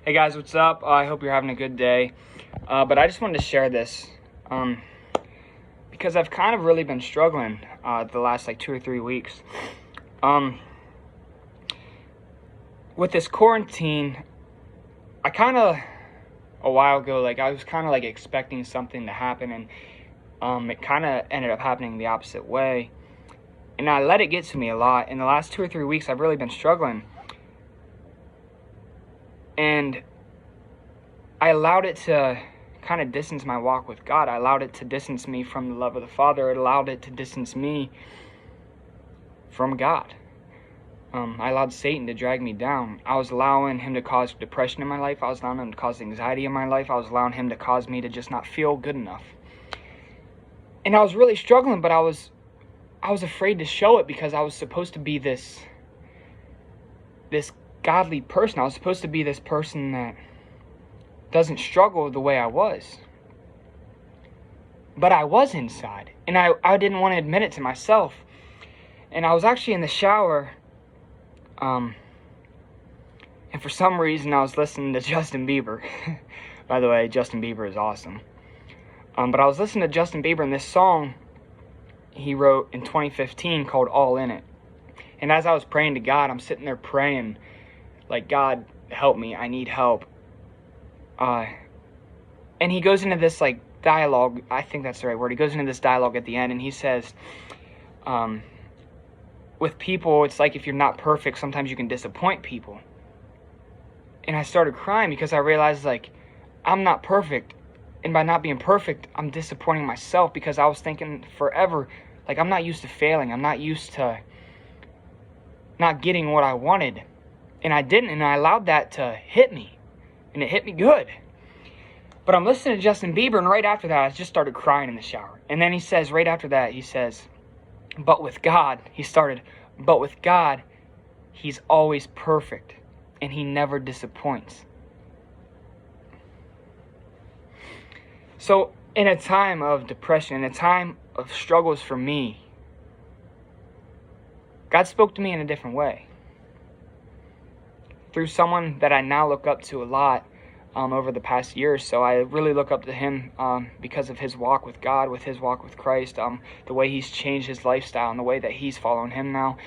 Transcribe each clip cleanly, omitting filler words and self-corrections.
Hey guys, what's up? I hope you're having a good day. But I just wanted to share this because I've kind of really been struggling the last 2 or 3 weeks. With this quarantine, I kind of, a while ago, I was kind of expecting something to happen, and it kind of ended up happening the opposite way. And I let it get to me a lot. In the last 2 or 3 weeks, I've really been struggling. And I allowed it to kind of distance my walk with God. I allowed it to distance me from the love of the Father. It allowed it to distance me from God. I allowed Satan to drag me down. I was allowing him to cause depression in my life. I was allowing him to cause anxiety in my life. I was allowing him to cause me to just not feel good enough. And I was really struggling, but I was afraid to show it because I was supposed to be this godly person. I was supposed to be this person that doesn't struggle the way I was. But I was inside, and I didn't want to admit it to myself. And I was actually in the shower, and for some reason I was listening to Justin Bieber. By the way, Justin Bieber is awesome. But I was listening to Justin Bieber and this song he wrote in 2015 called All In It. And as I was praying to God, I'm sitting there praying, God, help me, I need help. And he goes into this dialogue, I think that's the right word. He goes into this dialogue at the end, and he says, with people, it's like if you're not perfect, sometimes you can disappoint people. And I started crying because I realized I'm not perfect. And by not being perfect, I'm disappointing myself because I was thinking forever, I'm not used to failing. I'm not used to not getting what I wanted. And I didn't, and I allowed that to hit me. And it hit me good. But I'm listening to Justin Bieber, and right after that, I just started crying in the shower. And then he says, right after that, he says, but with God, but with God, he's always perfect, and he never disappoints. So, in a time of depression, in a time of struggles for me, God spoke to me in a different way. Through someone that I now look up to a lot over the past year or so. I really look up to him because of his walk with God, with his walk with Christ, the way he's changed his lifestyle and the way that he's following him now,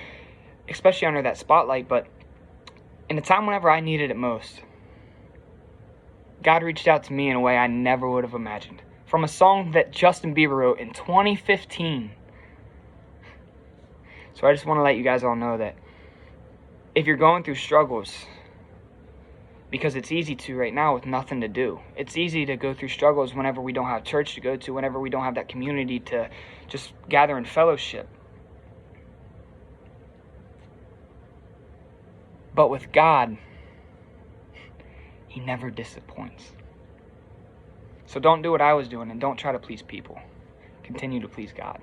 especially under that spotlight. But in a time whenever I needed it most, God reached out to me in a way I never would have imagined. From a song that Justin Bieber wrote in 2015. So I just want to let you guys all know that if you're going through struggles, because it's easy to right now with nothing to do. It's easy to go through struggles whenever we don't have church to go to, whenever we don't have that community to just gather in fellowship. But with God, he never disappoints. So don't do what I was doing, and don't try to please people. Continue to please God.